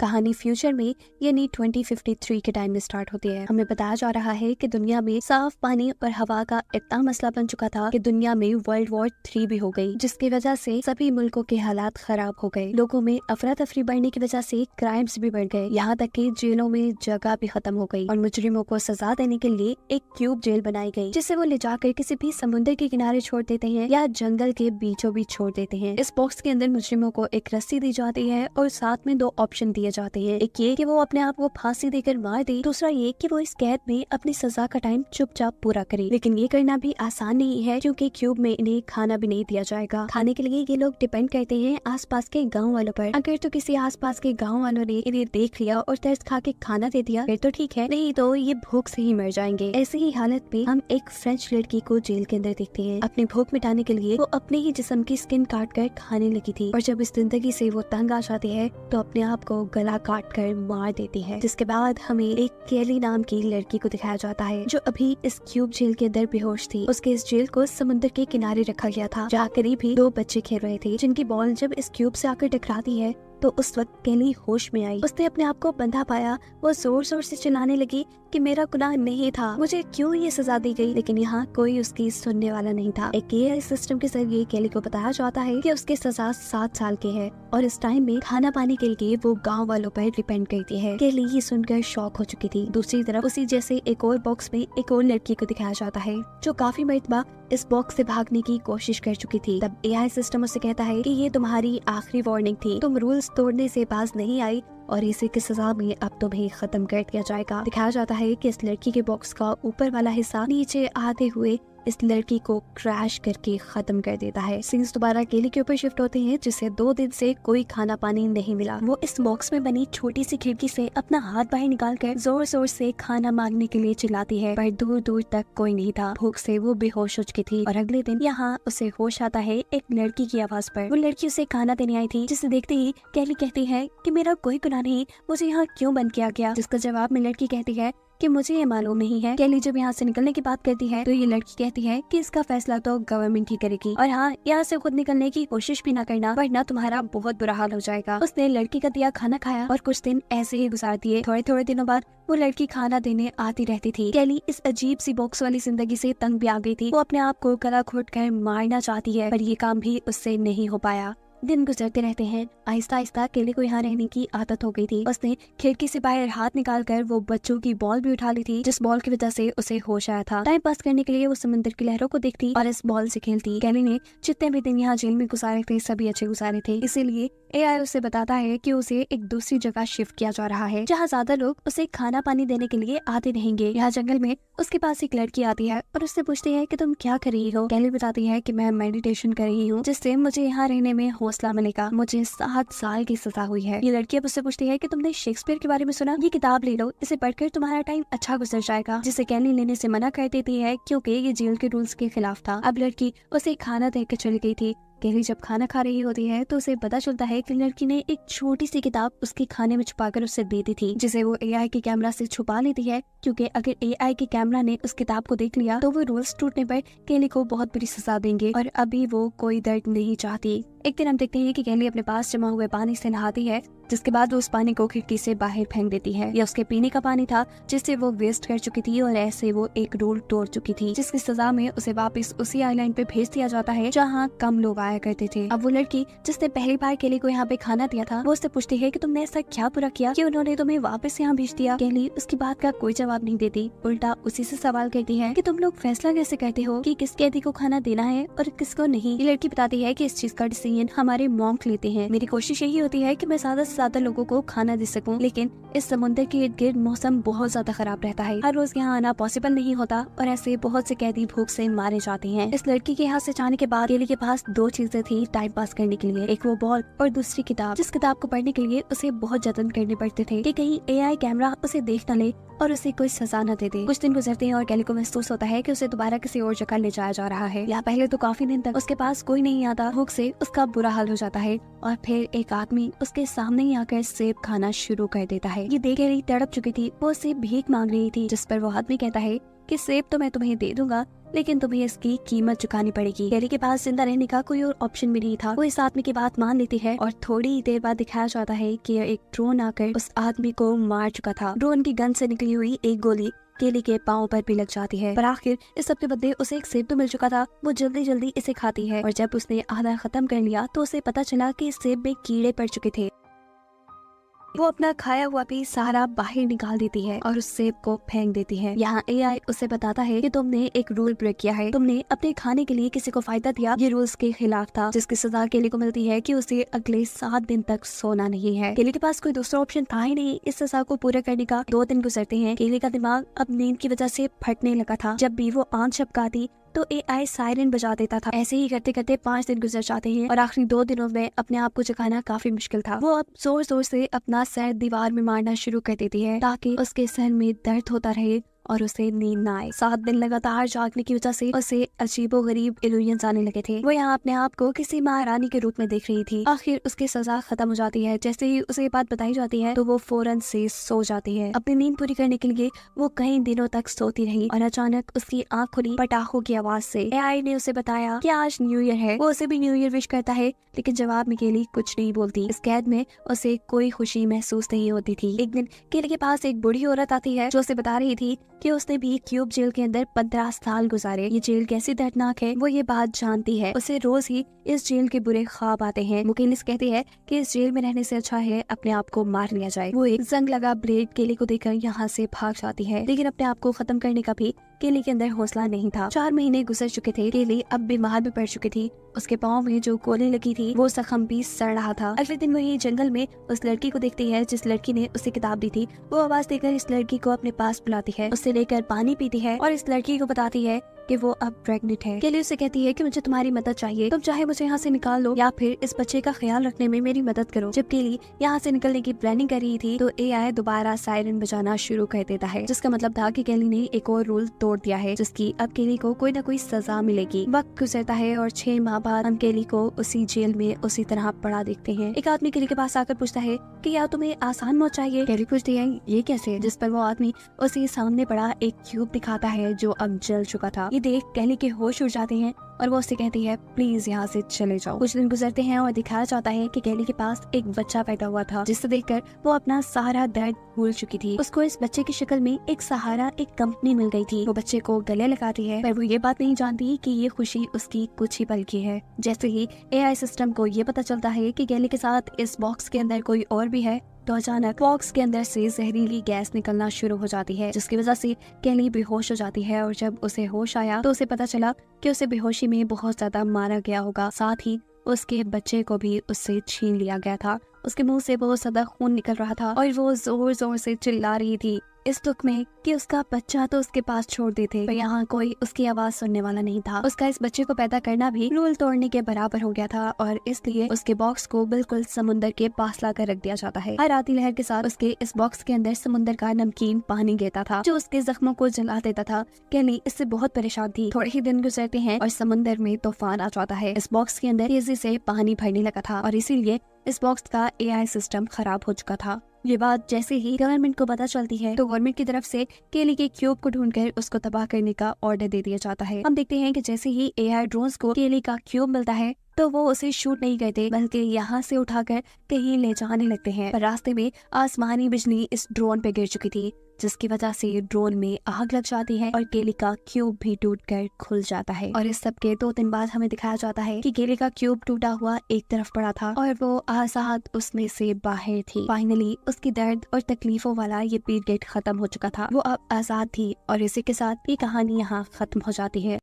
कहानी फ्यूचर में यानी 2053 के टाइम में स्टार्ट होती है। हमें बताया जा रहा है कि दुनिया में साफ पानी और हवा का इतना मसला बन चुका था कि दुनिया में वर्ल्ड वॉर 3 भी हो गई, जिसकी वजह से सभी मुल्कों के हालात खराब हो गए। लोगों में अफरा तफरी बढ़ने की वजह से क्राइम्स भी बढ़ गए, यहाँ तक कि जेलों में जगह भी खत्म हो गई और मुजरिमों को सजा देने के लिए एक क्यूब जेल बनाई गई, जिसे वो ले जाकर किसी भी समुद्र के किनारे छोड़ देते हैं या जंगल के बीचों बीच छोड़ देते हैं। इस बॉक्स के अंदर मुजरिमों को एक रस्सी दी जाती है और साथ में 2 ऑप्शन दिए जाते हैं। एक ये कि वो अपने आप को फांसी देकर मार दे, दूसरा ये कि वो इस कैद में अपनी सजा का टाइम चुपचाप पूरा करे। लेकिन ये करना भी आसान नहीं है, क्योंकि क्यूब में इन्हें खाना भी नहीं दिया जाएगा। खाने के लिए ये लोग डिपेंड करते हैं आसपास के गाँव वालों पर। अगर तो किसी आसपास के गाँव वालों ने इन्हें देख लिया और तरस खा के खाना दे दिया फिर तो ठीक है, नहीं तो ये भूख से ही मर जाएंगे। ऐसी ही हालत में हम एक फ्रेंच लड़की को जेल के अंदर देखते हैं। अपनी भूख मिटाने के लिए वो अपने ही जिस्म की स्किन काट कर खाने लगी थी, और जब इस जिंदगी से वो तंग आ जाती है तो अपने आप को गला काट कर मार देती है। जिसके बाद हमें एक केली नाम की लड़की को दिखाया जाता है, जो अभी इस क्यूब जेल के अंदर बेहोश थी। उसके इस जेल को समुद्र के किनारे रखा गया था, जहाँ करीब ही 2 बच्चे खेल रहे थे, जिनकी बॉल जब इस क्यूब से आकर टकराती है तो उस वक्त केली होश में आई। उसने अपने आप को बंधा पाया। वो जोर जोर से चिल्लाने लगी कि मेरा गुनाह नहीं था, मुझे क्यों ये सजा दी गई। लेकिन यहाँ कोई उसकी सुनने वाला नहीं था। एक एआई सिस्टम के जरिए केली को बताया जाता है कि उसकी सजा 7 साल की है और इस टाइम में खाना पानी के लिए वो गाँव वालों पर डिपेंड करती है। केली ये सुनकर शॉक हो चुकी थी। दूसरी तरफ उसी जैसे एक और बॉक्स में एक और लड़की को दिखाया जाता है, जो काफी मरतबा इस बॉक्स से भागने की कोशिश कर चुकी थी। तब एआई सिस्टम उसे कहता है कि ये तुम्हारी आखिरी वार्निंग थी, तुम रूल्स तोड़ने से बाज नहीं आई और इसी की सजा में अब तुम्हें खत्म कर दिया जाएगा। दिखाया जाता है कि इस लड़की के बॉक्स का ऊपर वाला हिस्सा नीचे आते हुए इस लड़की को क्रैश करके खत्म कर देता है। सीन्स दोबारा केली के ऊपर शिफ्ट होते हैं, जिसे 2 दिन से कोई खाना पानी नहीं मिला। वो इस बॉक्स में बनी छोटी सी खिड़की से अपना हाथ बाहर निकाल कर जोर जोर से खाना मांगने के लिए चिल्लाती है, पर दूर दूर तक कोई नहीं था। भूख से वो बेहोश हो चुकी थी और अगले दिन यहाँ उसे होश आता है एक लड़की की आवाज पर। वो लड़की उसे खाना देने आई थी, जिसे देखते ही केली कहती है कि मेरा कोई गुनाह नहीं, मुझे यहाँ क्यों बंद किया गया। जिसका जवाब में लड़की कहती है कि मुझे ये मालूम नहीं है। केली जब यहाँ से निकलने की बात करती है तो ये लड़की कहती है कि इसका फैसला तो गवर्नमेंट ही करेगी, और हाँ, यहाँ से खुद निकलने की कोशिश भी ना करना, वरना तुम्हारा बहुत बुरा हाल हो जाएगा। उसने लड़की का दिया खाना खाया और कुछ दिन ऐसे ही गुजार दिए। थोड़े थोड़े दिनों बाद वो लड़की खाना देने आती रहती थी। केली इस अजीब सी बॉक्स वाली जिंदगी से तंग भी आ गई थी। वो अपने आप को गला घोट कर मारना चाहती है, पर ये काम भी उससे नहीं हो पाया। दिन गुजरते रहते हैं। आहिस्ता आहिस्ता केली को यहाँ रहने की आदत हो गई थी। उसने खिड़की से बाहर हाथ निकालकर वो बच्चों की बॉल भी उठा ली थी, जिस बॉल की वजह से उसे होश आया था। टाइम पास करने के लिए वो समुद्र की लहरों को देखती और इस बॉल से खेलती। केली ने जितने भी दिन यहाँ जेल में गुजारे थे सभी अच्छे गुजारे थे, इसीलिए एआई उसे बताता है कि उसे एक दूसरी जगह शिफ्ट किया जा रहा है, जहाँ ज्यादा लोग उसे खाना पानी देने के लिए आते रहेंगे। यहाँ जंगल में उसके पास एक लड़की आती है और उससे पूछती है कि तुम क्या कर रही हो। केली बताती है कि मैं मेडिटेशन कर रही हूँ, जिससे मुझे यहाँ रहने में हौसला मिलेगा। मुझे 7 साल की सजा हुई है। ये लड़की अब उससे पूछती है कि तुमने शेक्सपियर के बारे में सुना, ये किताब ले लो, इसे पढ़कर तुम्हारा टाइम अच्छा गुजर जाएगा। जिसे केली लेने से मना कर देती है, क्योंकि ये जेल के रूल्स के खिलाफ था। अब लड़की उसे खाना देकर चली गई थी। केली जब खाना खा रही होती है तो उसे पता चलता है कि लड़की ने एक छोटी सी किताब उसके खाने में छुपाकर उसे दे दी थी, जिसे वो एआई के कैमरा से छुपा लेती है, क्योंकि अगर एआई के कैमरा ने उस किताब को देख लिया तो वो रूल्स टूटने पर केली को बहुत बड़ी सजा देंगे, और अभी वो कोई दर्द नहीं चाहती। एक दिन हम देखते हैं कि केली अपने पास जमा हुए पानी से नहाती है, जिसके बाद वो उस पानी को खिड़की से बाहर फेंक देती है। यह उसके पीने का पानी था, जिससे वो वेस्ट कर चुकी थी और ऐसे वो एक रूल तोड़ चुकी थी, जिसकी सजा में उसे वापस उसी आइलैंड पे भेज दिया जाता है जहाँ कम लोग आया करते थे। अब वो लड़की जिसने पहली बार केली को यहाँ पे खाना दिया था, वो उससे पूछती है कि तुमने ऐसा क्या बुरा किया कि उन्होंने तुम्हें वापस यहाँ भेज दिया। केली उसकी बात का कोई जवाब नहीं देती, उल्टा उसी से सवाल करती है कि तुम लोग फैसला कैसे करते हो कि किस कैदी को खाना देना है और किसको नहीं। ये लड़की बताती है कि इस चीज का डिसीजन हमारे मॉन्क लेते हैं। मेरी कोशिश यही होती है कि मैं ज्यादा से ज्यादा लोगों को खाना दे सकूं, लेकिन इस समुद्र के इर्द गिर्द मौसम बहुत ज्यादा खराब रहता है। हर रोज यहाँ आना पॉसिबल नहीं होता और ऐसे बहुत से कैदी भूख से मारे जाते हैं। इस लड़की के यहाँ से जाने के बाद केली के पास 2 चीजें थी टाइम पास करने के लिए, एक वो बॉल और दूसरी किताब, जिस किताब को पढ़ने के लिए उसे बहुत जतन करने पड़ते थे कि कहीं एआई कैमरा उसे देख न ले और उसे कोई सजा न दे दे। कुछ दिन गुजरते हैं और केली को महसूस होता है कि उसे दोबारा किसी और जगह ले जाया जा रहा है। या पहले तो काफी दिन तक उसके पास कोई नहीं आता, भूख से उसका बुरा हाल हो जाता है, और फिर एक आदमी उसके सामने ही आकर सेब खाना शुरू कर देता है। ये देख केली तड़प चुकी थी, वो सेब भीख मांग रही थी, जिस पर वो आदमी कहता है कि सेब तो मैं तुम्हें दे दूंगा, लेकिन तुम्हें इसकी कीमत चुकानी पड़ेगी। केली के पास जिंदा रहने का कोई और ऑप्शन भी नहीं था। वो इस आदमी की बात मान लेती है और थोड़ी ही देर बाद दिखाया जाता है कि एक ड्रोन आकर उस आदमी को मार चुका था। ड्रोन की गन से निकली हुई एक गोली केली के पाँव पर भी लग जाती है, पर आखिर इस सब के बदले उसे एक सेब तो मिल चुका था। वो जल्दी जल्दी इसे खाती है और जब उसने आधा खत्म कर लिया तो उसे पता चला कि इस सेब में कीड़े पड़ चुके थे। वो अपना खाया हुआ भी सारा बाहर निकाल देती है और उस सेब को फेंक देती है। यहाँ एआई उसे बताता है कि तुमने एक रूल ब्रेक किया है, तुमने अपने खाने के लिए किसी को फायदा दिया, ये रूल्स के खिलाफ था, जिसकी सजा केली को मिलती है कि उसे अगले 7 दिन तक सोना नहीं है। केली के पास कोई दूसरा ऑप्शन था ही नहीं इस सजा को पूरा करने का। 2 दिन गुजरते हैं। केली का दिमाग अब नींद की वजह से फटने लगा था। जब भी वो आंख झपकाती तो एआई सायरन बजा देता था। ऐसे ही करते करते 5 दिन गुजर जाते हैं और आखिरी 2 दिनों में अपने आप को जगाना काफी मुश्किल था। वो अब जोर जोर से अपना सर दीवार में मारना शुरू कर देती है ताकि उसके सर में दर्द होता रहे और उसे नींद न आए। 7 दिन लगातार जागने की वजह से उसे अजीबोगरीब इल्यूजन्स आने लगे थे। वो यहाँ अपने आप को किसी महारानी के रूप में देख रही थी। आखिर उसकी सजा खत्म हो जाती है। जैसे ही उसे ये बात बताई जाती है तो वो फौरन से सो जाती है। अपनी नींद पूरी करने के लिए वो कई दिनों तक सोती रही और अचानक उसकी आँख खुली पटाखों की आवाज से। एआई ने उसे बताया कि आज न्यू ईयर है। वो उसे भी न्यू ईयर विश करता है, लेकिन जवाब में केली कुछ नहीं बोलती। इस कैद में उसे कोई खुशी महसूस नहीं होती थी। एक दिन केली के पास एक बूढ़ी औरत आती है जो उसे बता रही थी कि उसने भी क्यूब जेल के अंदर 15 साल गुजारे। ये जेल कैसी दर्दनाक है वो ये बात जानती है। उसे रोज ही इस जेल के बुरे ख्वाब आते हैं। मुकेलिस कहती है कि इस जेल में रहने से अच्छा है अपने आप को मार लिया जाए। वो एक जंग लगा ब्लेड केली को देकर यहाँ से भाग जाती है, लेकिन अपने आप को खत्म करने का भी केली के अंदर हौसला नहीं था। 4 महीने गुजर चुके थे। केली अब बीमार भी पड़ चुकी थी। उसके पाँव में जो गोली लगी थी वो जख्म भी सड़ रहा था। अगले दिन वही जंगल में उस लड़की को देखती है जिस लड़की ने उसे किताब दी थी। वो आवाज देकर इस लड़की को अपने पास बुलाती है, उससे लेकर पानी पीती है और इस लड़की को बताती है कि वो अब प्रेग्नेंट है। केली उसे कहती है कि मुझे तुम्हारी मदद चाहिए, तुम चाहे मुझे यहाँ से निकाल लो या फिर इस बच्चे का ख्याल रखने में मेरी मदद करो। जब केली यहाँ से निकलने की प्लानिंग कर रही थी तो एआई दोबारा सायरन बजाना शुरू कर देता है, जिसका मतलब था कि केली ने एक और रूल तोड़ दिया है, जिसकी अब केली को कोई न कोई सजा मिलेगी। वक्त गुजरता है और 6 माह बाद हम केली को उसी जेल में उसी तरह पड़ा देखते हैं। एक आदमी केली के पास आकर पूछता है कि या तुम्हें आसान मौत चाहिए। केली पूछती है ये कैसे, जिस पर वो आदमी उसे सामने पड़ा एक क्यूब दिखाता है जो अब जल चुका था। ये देख केली के होश उड़ जाते हैं और वो उससे कहती है प्लीज यहाँ से चले जाओ। कुछ दिन गुजरते हैं और दिखाया जाता है कि केली के पास एक बच्चा पैदा हुआ था, जिसे देखकर वो अपना सारा दर्द भूल चुकी थी। उसको इस बच्चे की शक्ल में एक सहारा, एक कंपनी मिल गई थी। वो बच्चे को गले लगाती है, पर वो ये बात नहीं जानती कि ये खुशी उसकी कुछ ही पल की है। जैसे ही एआई सिस्टम को ये पता चलता है कि केली के साथ इस बॉक्स के अंदर कोई और भी है, तो अचानक बॉक्स के अंदर से जहरीली गैस निकलना शुरू हो जाती है, जिसकी वजह से केली बेहोश हो जाती है। और जब उसे होश आया तो उसे पता चला कि उसे बेहोशी में बहुत ज्यादा मारा गया होगा, साथ ही उसके बच्चे को भी उससे छीन लिया गया था। उसके मुंह से बहुत ज्यादा खून निकल रहा था और वो जोर जोर से चिल्ला रही थी इस दुख में कि उसका बच्चा तो उसके पास छोड़ देते, पर यहाँ कोई उसकी आवाज सुनने वाला नहीं था। उसका इस बच्चे को पैदा करना भी रूल तोड़ने के बराबर हो गया था और इसलिए उसके बॉक्स को बिल्कुल समुद्र के पास लाकर रख दिया जाता है। हर आती लहर के साथ उसके इस बॉक्स के अंदर समुद्र का नमकीन पानी गिरता था जो उसके जख्मों को जला देता था। केली इससे बहुत परेशान थी। थोड़े ही दिन गुजरते हैं और समुद्र में तूफान आ जाता है। इस बॉक्स के अंदर तेजी से पानी भरने लगा था और इसीलिए इस बॉक्स का एआई सिस्टम खराब हो चुका था। ये बात जैसे ही गवर्नमेंट को पता चलती है तो गवर्नमेंट की तरफ से केली के क्यूब को ढूंढकर उसको तबाह करने का ऑर्डर दे दिया जाता है। हम देखते हैं कि जैसे ही एआई ड्रोन्स को केली का क्यूब मिलता है तो वो उसे शूट नहीं करते बल्कि यहाँ से उठाकर कहीं ले जाने लगते हैं। पर रास्ते में आसमानी बिजली इस ड्रोन पे गिर चुकी थी, जिसकी वजह से ड्रोन में आग लग जाती है और केली का क्यूब भी टूटकर खुल जाता है। और इस सब के 2 दिन बाद हमें दिखाया जाता है कि केली का क्यूब टूटा हुआ एक तरफ पड़ा था और वो आजाद उसमें से बाहर थी। फाइनली उसकी दर्द और तकलीफों वाला ये पीरियड खत्म हो चुका था। वो अब आजाद थी और इसी के साथ ये कहानी यहाँ खत्म हो जाती है।